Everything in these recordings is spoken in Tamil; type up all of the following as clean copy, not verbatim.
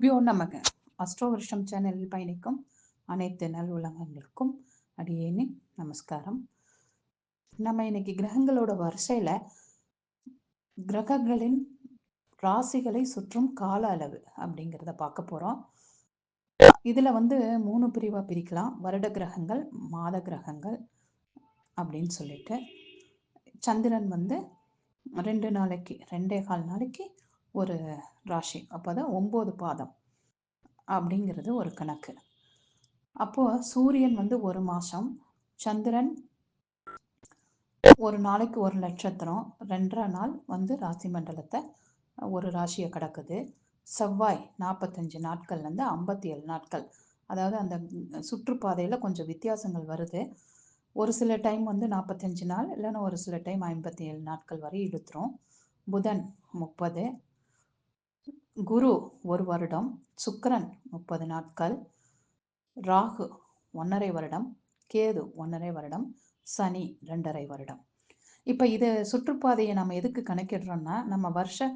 குருபியோ நமக. அஸ்ட்ரோ வருஷம் சேனலில் பயணிக்கும் அனைத்து நல் உலகங்களுக்கும் அடியேனி நமஸ்காரம். நம்ம இன்னைக்கு கிரகங்களோட வரிசையில கிரகங்களின் ராசிகளை சுற்றும் கால அளவு அப்படிங்கிறத பார்க்க போறோம். இதுல 3 பிரிவா பிரிக்கலாம். வருட கிரகங்கள், மாத கிரகங்கள் அப்படின்னு சொல்லிட்டு. சந்திரன் 2 நாளைக்கு 2.25 நாளைக்கு ஒரு ராசி, அப்போதான் 9 பாதம் அப்படிங்கிறது ஒரு கணக்கு. அப்போ சூரியன் 1 மாசம், சந்திரன் ஒரு நாளைக்கு ஒரு நட்சத்திரம், 2.5 நாள் ராசி மண்டலத்தை ஒரு ராசியை கடக்குது. செவ்வாய் 45 நாட்கள்லேருந்து 57 நாட்கள், அதாவது அந்த சுற்றுப்பாதையில் கொஞ்சம் வித்தியாசங்கள் வருது. ஒரு சில டைம் 45 நாள், இல்லைன்னா ஒரு சில டைம் 57 நாட்கள் வரை இழுத்துரும். புதன் 30, குரு 1 வருடம், சுக்கிரன் 30 நாட்கள், ராகு 1.5 வருடம், கேது 1.5 வருடம், சனி 2.5 வருடம். இப்போ இது சுற்றுப்பாதையை நம்ம எதுக்கு கணக்கிடுறோம்னா, நம்ம வருஷ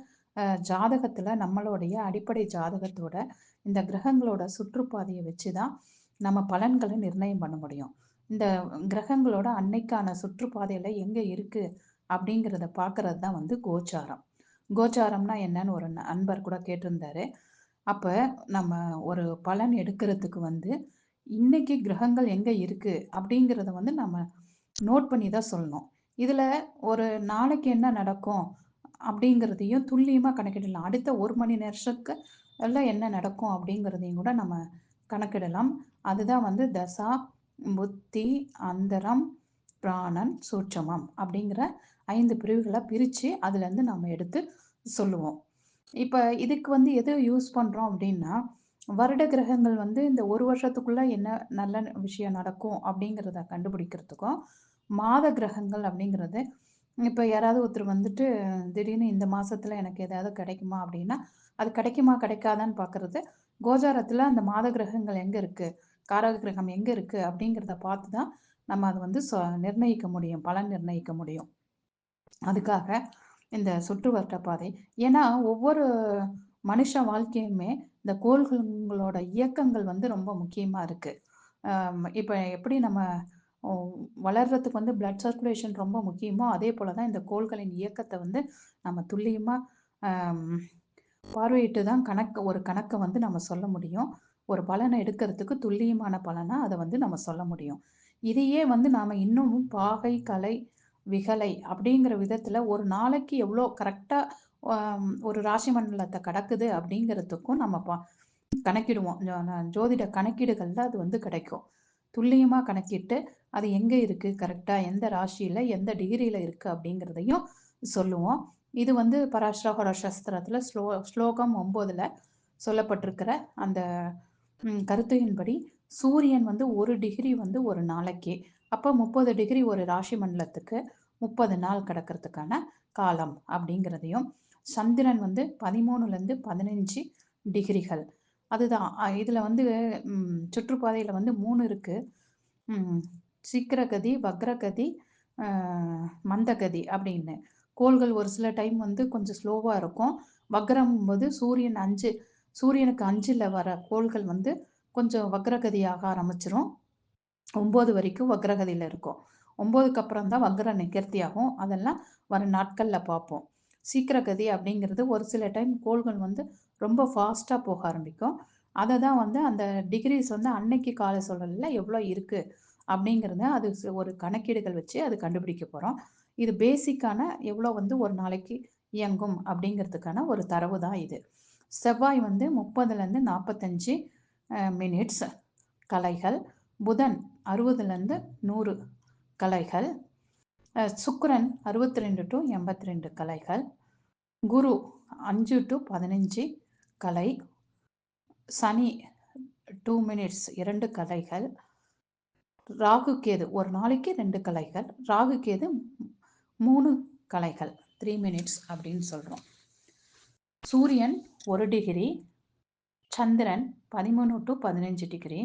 ஜாதகத்தில் நம்மளுடைய அடிப்படை ஜாதகத்தோட இந்த கிரகங்களோட சுற்றுப்பாதையை வச்சு தான் நம்ம பலன்களை நிர்ணயம் பண்ண முடியும். இந்த கிரகங்களோட அன்னைக்கான சுற்றுப்பாதையில் எங்கே இருக்குது அப்படிங்கிறத பார்க்கறது தான் கோச்சாரம். கோச்சாரம்னா என்னன்னு ஒரு அன்பர் கூட கேட்டிருந்தாரு. அப்போ நம்ம ஒரு பலன் எடுக்கிறதுக்கு இன்னைக்கு கிரகங்கள் எங்கே இருக்குது அப்படிங்கிறத நம்ம நோட் பண்ணி தான் சொல்லணும். இதில் ஒரு நாளைக்கு என்ன நடக்கும் அப்படிங்கிறதையும் துல்லியமாக கணக்கிடலாம். அடுத்த 1 மணி நேரத்துக்கு எல்லாம் என்ன நடக்கும் அப்படிங்கிறதையும் கூட நம்ம கணக்கிடலாம். அதுதான் தசா, புத்தி, அந்தரம், பிராணன், சூட்சமம் அப்படிங்கிற 5 பிரிவுகளை பிரித்து அதுலேருந்து நம்ம எடுத்து சொல்லுவோம். இப்போ இதுக்கு எது யூஸ் பண்ணுறோம் அப்படின்னா, வருட கிரகங்கள் இந்த ஒரு வருஷத்துக்குள்ளே என்ன நல்ல விஷயம் நடக்கும் அப்படிங்கிறத கண்டுபிடிக்கிறதுக்கும், மாத கிரகங்கள் அப்படிங்கிறது இப்போ யாராவது ஒருத்தர் திடீர்னு இந்த மாதத்தில் எனக்கு ஏதாவது கிடைக்குமா அப்படின்னா, அது கிடைக்குமா கிடைக்காதான்னு பார்க்குறது கோச்சாரத்தில் அந்த மாத கிரகங்கள் எங்கே இருக்குது, காரக கிரகம் எங்கே இருக்குது அப்படிங்கிறத பார்த்து தான் நம்ம அதை நிர்ணயிக்க முடியும், பலன் நிர்ணயிக்க முடியும். அதுக்காக இந்த சுற்றுவட்ட பாதை. ஏன்னா ஒவ்வொரு மனுஷ வாழ்க்கையுமே இந்த கோள்களோட இயக்கங்கள் ரொம்ப முக்கியமாக இருக்குது. இப்போ எப்படி நம்ம வளர்கிறதுக்கு பிளட் சர்க்குலேஷன் ரொம்ப முக்கியமோ, அதே போல் தான் இந்த கோள்களின் இயக்கத்தை நம்ம துல்லியமாக பார்வையிட்டு தான் ஒரு கணக்கை நம்ம சொல்ல முடியும். ஒரு பலனை எடுக்கிறதுக்கு துல்லியமான பலனை அதை நம்ம சொல்ல முடியும். இதையே நாம் இன்னமும் பாகை, கலை, விகலை அப்படிங்கிற விதத்தில் ஒரு நாளைக்கு எவ்வளோ கரெக்டாக ஒரு ராசி மண்டலத்தை கடக்குது அப்படிங்கிறதுக்கும் நம்ம கணக்கிடுவோம். ஜோதிட கணக்கீடுகளில் அது கிடைக்கும். துல்லியமாக கணக்கிட்டு அது எங்கே இருக்குது, கரெக்டாக எந்த ராசியில் எந்த டிகிரியில் இருக்குது அப்படிங்கிறதையும் சொல்லுவோம். இது பராசர சாஸ்திரத்தில் ஸ்லோகம் 9ல் சொல்லப்பட்டிருக்கிற அந்த கருத்தையின்படி சூரியன் 1 டிகிரி ஒரு நாளைக்கு, அப்போ 30 டிகிரி ஒரு ராசி மண்டலத்துக்கு 30 நாள் கிடக்கிறதுக்கான காலம் அப்படிங்கிறதையும், சந்திரன் 13லேருந்து 15 டிகிரிகள். அதுதான் இதில் சுற்றுப்பாதையில் 3 இருக்குது. சீக்கிரகதி, வக்ரகதி, மந்தகதி அப்படின்னு. கோள்கள் ஒரு சில டைம் கொஞ்சம் ஸ்லோவாக இருக்கும். வக்ரம் போது சூரியனுக்கு 5ல் வர கோள்கள் கொஞ்சம் வக்ரகதியாக ஆரம்பிச்சிரும். 9 வரைக்கும் வக்ரகதியில் இருக்கும். 9க்கு அப்புறம் தான் வக்ர நிகர்த்தி ஆகும். அதெல்லாம் வர நாட்களில் பார்ப்போம். சீக்கிரகதி அப்படிங்கிறது ஒரு சில டைம் கோள்கள் ரொம்ப ஃபாஸ்ட்டாக போக ஆரம்பிக்கும். அதை தான் அந்த டிகிரிஸ் அன்னைக்கு கால சூழலில் எவ்வளோ இருக்குது அப்படிங்கிறத அது ஒரு கணக்கீடுகள் வச்சு அது கண்டுபிடிக்க போகிறோம். இது பேசிக்கான எவ்வளோ ஒரு நாளைக்கு இயங்கும் அப்படிங்கிறதுக்கான ஒரு தரவு தான் இது. செவ்வாய் 30லேருந்து 45 மினிட்ஸ் கலைகள், புதன் 60லேருந்து 100 கலைகள், சுக்கிரன் 62 டு 82 கலைகள், குரு 5 டு 15 கலை, சனி 2 மினிட்ஸ் 2 கலைகள், ராகு கேது ஒரு நாளைக்கு 2 கலைகள், ராகு கேது 3 கலைகள், 3 மினிட்ஸ் அப்படின்னு சொல்கிறோம். சூரியன் 1 டிகிரி, சந்திரன் 13 டு 15 டிகிரி,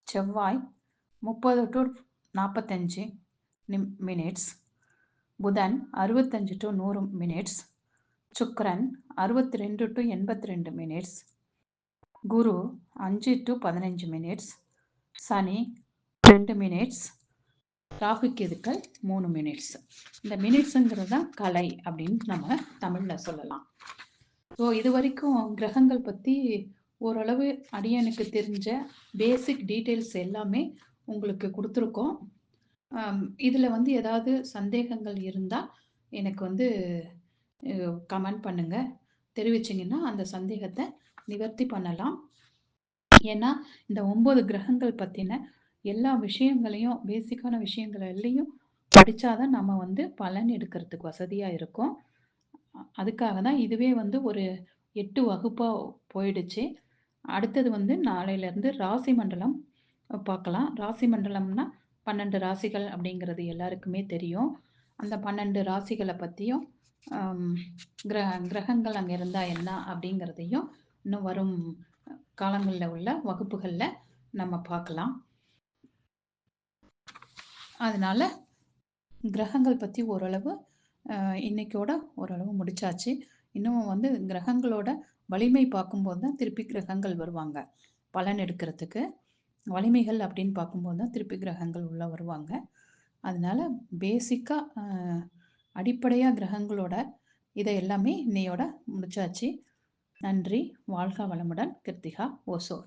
செவ்வாய் 30 டு 45 மினிட்ஸ், புதன் 65 to 100 minutes, Sukran 62 to 82 minutes, Guru 5 to 15 minutes, Sani 2 minutes, Rahu கேதுக்கள் 3 மினிட்ஸ். இந்த மினிட்ஸுங்கிறது தான் கலை அப்படின்னு நம்ம தமிழில் சொல்லலாம். ஸோ இது வரைக்கும் கிரகங்கள் பற்றி ஓரளவு அடியனுக்கு தெரிஞ்ச பேசிக் டீட்டெயில்ஸ் எல்லாமே உங்களுக்கு கொடுத்துருக்கோம். இதில் வந்து ஏதாவது சந்தேகங்கள் இருந்தால் எனக்கு வந்து கமெண்ட் பண்ணுங்கள், தெரிவிச்சிங்கன்னா அந்த சந்தேகத்தை நிவர்த்தி பண்ணலாம். ஏன்னா இந்த 9 கிரகங்கள் பற்றின எல்லா விஷயங்களையும், பேசிக்கான விஷயங்கள் எல்லையும் படித்தாதான் நம்ம வந்து பலன் எடுக்கிறதுக்கு வசதியாக இருக்கும். அதுக்காக தான் இதுவே வந்து ஒரு 8 வகுப்பாக போயிடுச்சு. அடுத்தது வந்து நாளையிலேருந்து ராசி மண்டலம் பார்க்கலாம். ராசி மண்டலம்னா 12 ராசிகள் அப்படிங்கிறது எல்லாருக்குமே தெரியும். அந்த 12 ராசிகளை பற்றியும் கிரகங்கள் அங்கே இருந்தால் என்ன அப்படிங்கிறதையும் இன்னும் வரும் காலங்களில் உள்ள வகுப்புகளில் நம்ம பார்க்கலாம். அதனால் கிரகங்கள் பற்றி ஓரளவு இன்னைக்கோட ஓரளவு முடிச்சாச்சு. இன்னும் வந்து கிரகங்களோட வலிமை பார்க்கும்போது தான் திருப்பி கிரகங்கள் வருவாங்க பலன் எடுக்கிறதுக்கு. வலிமைகள் அப்படின்னு பார்க்கும்போது தான் திருப்பி கிரகங்கள் உள்ள வருவாங்க. அதனால பேசிக்காக அடிப்படையாக கிரகங்களோட இதை எல்லாமே இன்னையோட முடிச்சாச்சு. நன்றி. வாழ்க வளமுடன். கிருத்திகா, ஓசோர்.